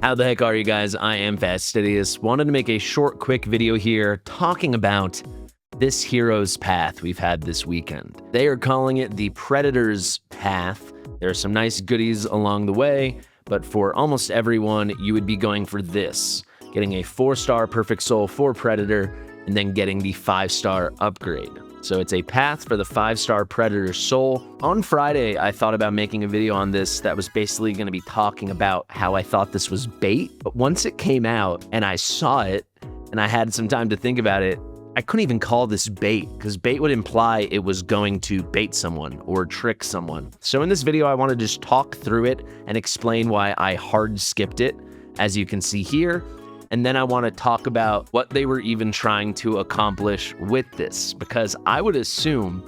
How the heck are you guys? I am Fastidious. Wanted to make a short, quick video here talking about this hero's path we've had this weekend. They are calling it the Predator's Path. There are some nice goodies along the way, but for almost everyone, you would be going for this, getting a 4-star Perfect Soul for Predator, and then getting the 5-star upgrade. So it's a path for the 5-star Predator Soul. On Friday, I thought about making a video on this that was basically going to be talking about how I thought this was bait. But once it came out and I saw it and I had some time to think about it, I couldn't even call this bait because bait would imply it was going to bait someone or trick someone. So in this video, I want to just talk through it and explain why I hard skipped it, as you can see here. And then I want to talk about what they were even trying to accomplish with this, because I would assume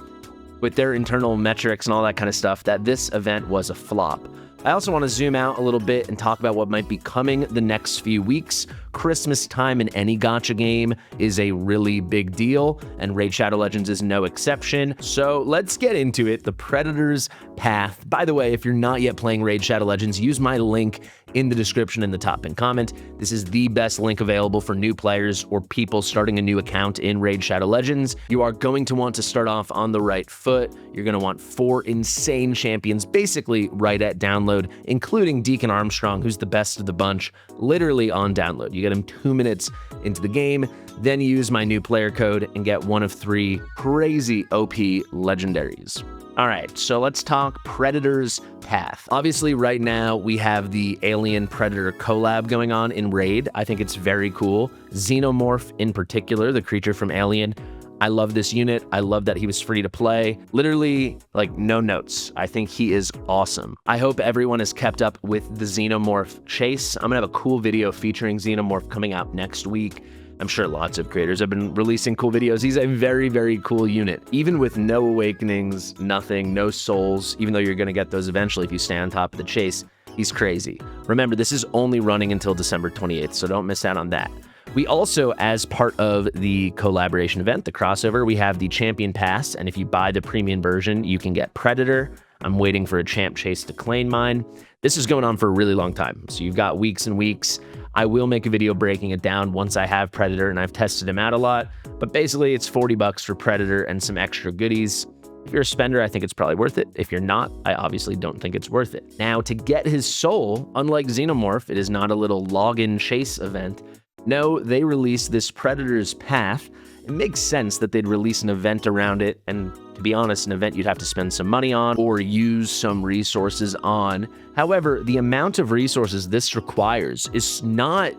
with their internal metrics and all that kind of stuff that this event was a flop. I also want to zoom out a little bit and talk about what might be coming the next few weeks. Christmas time in any gacha game is a really big deal, and Raid Shadow Legends is no exception. So let's get into it. The Predator's Path. By the way, if you're not yet playing Raid Shadow Legends, use my link in the description in the top pinned comment. This is the best link available for new players or people starting a new account in Raid Shadow Legends. You are going to want to start off on the right foot. You're going to want 4 insane champions basically right at download, including Deacon Armstrong, who's the best of the bunch, literally on download. You get him 2 minutes into the game, then use my new player code and get one of 3 crazy OP legendaries. All right, so let's talk Predator's Path. Obviously, right now, we have the Alien Predator collab going on in Raid. I think it's very cool. Xenomorph in particular, the creature from Alien. I love this unit. I love that he was free to play. Literally, like, no notes. I think he is awesome. I hope everyone has kept up with the Xenomorph chase. I'm gonna have a cool video featuring Xenomorph coming out next week. I'm sure lots of creators have been releasing cool videos. He's a very, very cool unit. Even with no awakenings, nothing, no souls, even though you're gonna get those eventually if you stay on top of the chase, he's crazy. Remember, this is only running until December 28th, so don't miss out on that. We also, as part of the collaboration event, the crossover, we have the Champion Pass, and if you buy the premium version, you can get Predator. I'm waiting for a champ chase to claim mine. This is going on for a really long time, so you've got weeks and weeks. I will make a video breaking it down once I have Predator and I've tested him out a lot, but basically it's 40 bucks for Predator and some extra goodies. If you're a spender, I think it's probably worth it. If you're not, I obviously don't think it's worth it. Now, to get his soul, unlike Xenomorph, it is not a little login chase event. No, they released this Predator's Path. It makes sense that they'd release an event around it, and to be honest, an event you'd have to spend some money on or use some resources on. However, the amount of resources this requires is not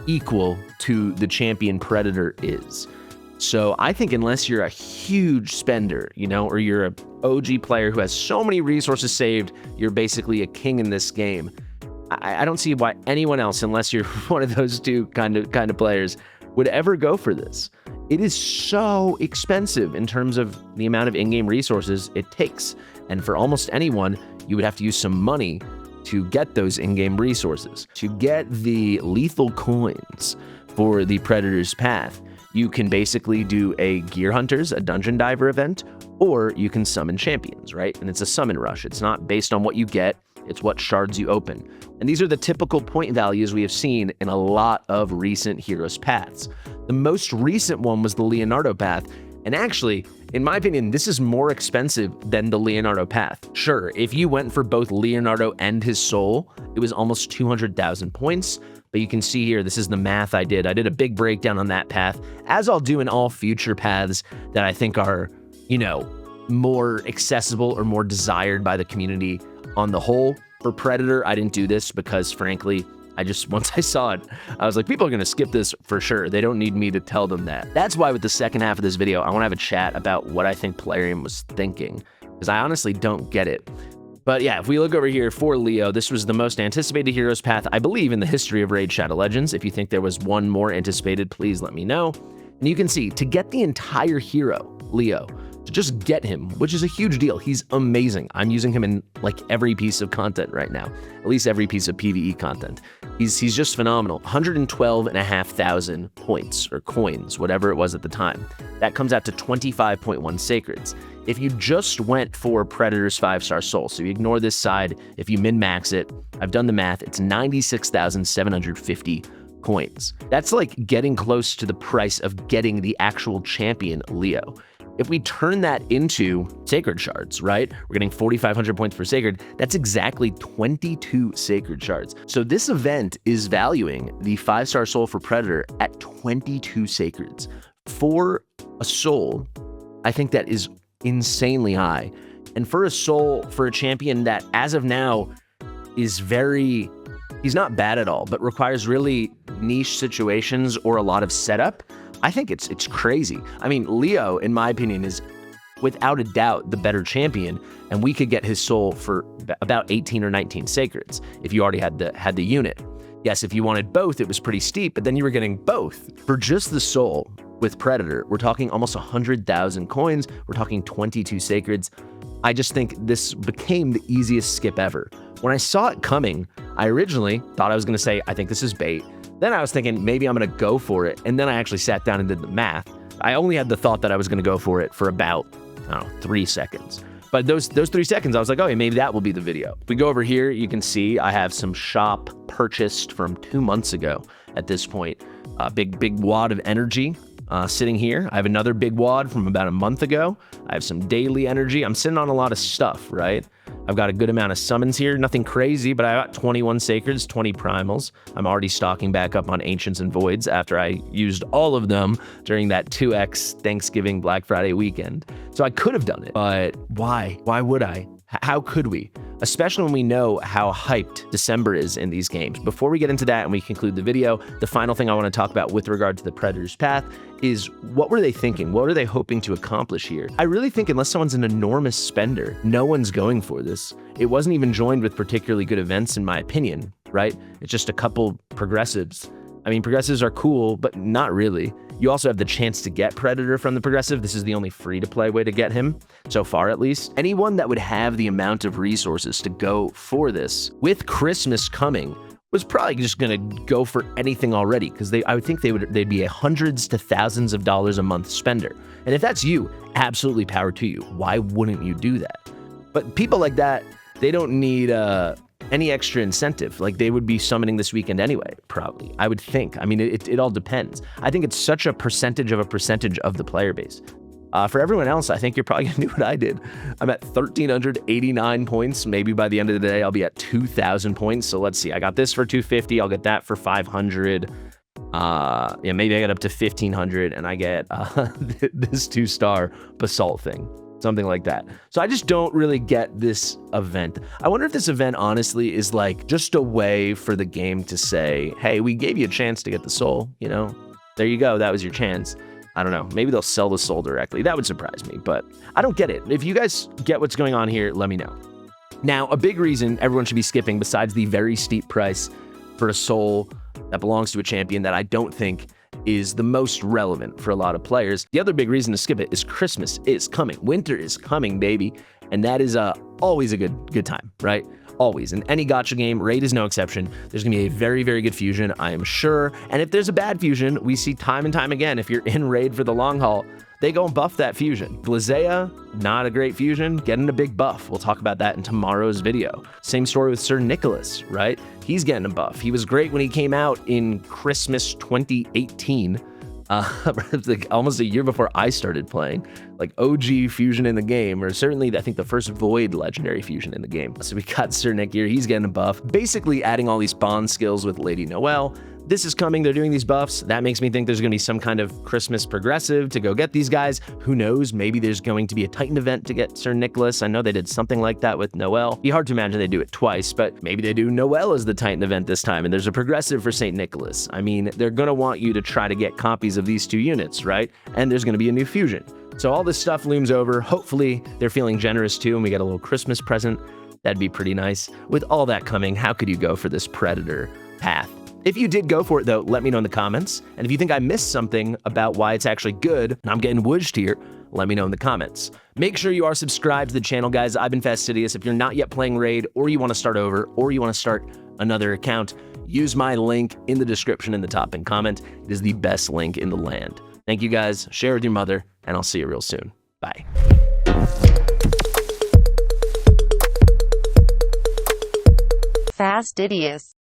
equal to the Champion Predator is. So I think unless you're a huge spender, you know, or you're an OG player who has so many resources saved, you're basically a king in this game. I don't see why anyone else, unless you're one of those two kind of players, would ever go for this. It is so expensive in terms of the amount of in-game resources it takes. And for almost anyone, you would have to use some money to get those in-game resources. To get the lethal coins for the Predator's Path, you can basically do a Gear Hunters, a Dungeon Diver event, or you can summon champions, right? And it's a summon rush. It's not based on what you get, it's what shards you open. And these are the typical point values we have seen in a lot of recent heroes' paths. The most recent one was the Leonardo path, and actually, in my opinion, this is more expensive than the Leonardo path. Sure, if you went for both Leonardo and his soul, it was almost 200,000 points, but you can see here, this is the math I did. I did a big breakdown on that path, as I'll do in all future paths that I think are, you know, more accessible or more desired by the community on the whole. For Predator, I didn't do this because, frankly, once I saw it, I was like, people are going to skip this for sure. They don't need me to tell them that. That's why with the second half of this video, I want to have a chat about what I think Plarium was thinking, because I honestly don't get it. But yeah, if we look over here for Leo, this was the most anticipated hero's path, I believe, in the history of Raid Shadow Legends. If you think there was one more anticipated, please let me know. And you can see, to get the entire hero, Leo, to just get him, which is a huge deal. He's amazing. I'm using him in like every piece of content right now, at least every piece of PvE content. He's just phenomenal. 112,500 points or coins, whatever it was at the time. That comes out to 25.1 sacreds. If you just went for Predator's 5-star soul, so you ignore this side, if you min-max it, I've done the math, it's 96,750 coins. That's like getting close to the price of getting the actual champion Leo. If we turn that into sacred shards, right? We're getting 4,500 points for sacred. That's exactly 22 sacred shards. So this event is valuing the 5-star soul for Predator at 22 sacreds. For a soul, I think that is insanely high. And for a soul, for a champion that as of now is he's not bad at all, but requires really niche situations or a lot of setup, I think it's crazy. I mean, Leo, in my opinion, is without a doubt the better champion, and we could get his soul for about 18 or 19 sacreds if you already had the unit. Yes, if you wanted both, it was pretty steep, but then you were getting both. For just the soul with Predator, we're talking almost 100,000 coins. We're talking 22 sacreds. I just think this became the easiest skip ever. When I saw it coming, I originally thought I was going to say, I think this is bait. Then I was thinking maybe I'm going to go for it. And then I actually sat down and did the math. I only had the thought that I was going to go for it for about, I don't know, 3 seconds. But those 3 seconds, I was like, oh, yeah, maybe that will be the video. If we go over here, you can see I have some shop purchased from 2 months ago at this point. A big wad of energy sitting here. I have another big wad from about a month ago. I have some daily energy. I'm sitting on a lot of stuff, right? I've got a good amount of summons here. Nothing crazy, but I got 21 sacreds, 20 primals. I'm already stocking back up on ancients and voids after I used all of them during that 2x Thanksgiving Black Friday weekend. So I could have done it, but why? Why would I? How could we? Especially when we know how hyped December is in these games. Before we get into that and we conclude the video, the final thing I want to talk about with regard to the Predator's Path is what were they thinking? What are they hoping to accomplish here? I really think unless someone's an enormous spender, no one's going for this. It wasn't even joined with particularly good events in my opinion, right? It's just a couple progressives. I mean, progressives are cool, but not really. You also have the chance to get Predator from the progressive. This is the only free-to-play way to get him, so far at least. Anyone that would have the amount of resources to go for this, with Christmas coming, was probably just gonna go for anything already, because I would think they'd be a hundreds to thousands of dollars a month spender. And if that's you, absolutely power to you. Why wouldn't you do that? But people like that, they don't need any extra incentive. Like, they would be summoning this weekend anyway, probably, I would think. I mean, it all depends. I think it's such a percentage of the player base. For everyone else, I think you're probably gonna do what I did. I'm at 1,389 points. Maybe by the end of the day, I'll be at 2,000 points. So let's see, I got this for 250. I'll get that for 500. Yeah, maybe I get up to 1,500 and I get this 2-star basalt thing. Something like that. So I just don't really get this event. I wonder if this event honestly is like just a way for the game to say, hey, we gave you a chance to get the soul, you know? There you go, that was your chance. I don't know, maybe they'll sell the soul directly. That would surprise me, but I don't get it. If you guys get what's going on here, let me know. Now, a big reason everyone should be skipping, besides the very steep price for a soul that belongs to a champion that I don't think is the most relevant for a lot of players. The other big reason to skip it is Christmas is coming. Winter is coming, baby. And that is always a good time, right? Always. In any gacha game, Raid is no exception. There's gonna be a very, very good fusion, I am sure. And if there's a bad fusion, we see time and time again, if you're in Raid for the long haul, they go and buff that fusion. Blizea, not a great fusion, getting a big buff. We'll talk about that in tomorrow's video. Same story with Sir Nicholas, right? He's getting a buff. He was great when he came out in Christmas 2018. Like almost a year before I started playing, like OG fusion in the game, or certainly I think the first Void legendary fusion in the game. So we got Sir Nick here, he's getting a buff, basically adding all these bond skills with Lady Noelle. This is coming, they're doing these buffs. That makes me think there's gonna be some kind of Christmas progressive to go get these guys. Who knows, maybe there's going to be a Titan event to get Sir Nicholas. I know they did something like that with Noelle. Be hard to imagine they do it twice, but maybe they do Noelle as the Titan event this time, and there's a progressive for St. Nicholas. I mean, they're gonna want you to try to get copies of these 2 units, right? And there's gonna be a new fusion. So all this stuff looms over. Hopefully they're feeling generous too, and we get a little Christmas present. That'd be pretty nice. With all that coming, how could you go for this Predator path? If you did go for it though, let me know in the comments. And if you think I missed something about why it's actually good, and I'm getting wooshed here, let me know in the comments. Make sure you are subscribed to the channel, guys. I've been Fastidious. If you're not yet playing Raid, or you want to start over, or you want to start another account, use my link in the description in the top and comment. It is the best link in the land. Thank you guys. Share with your mother, and I'll see you real soon. Bye. Fastidious.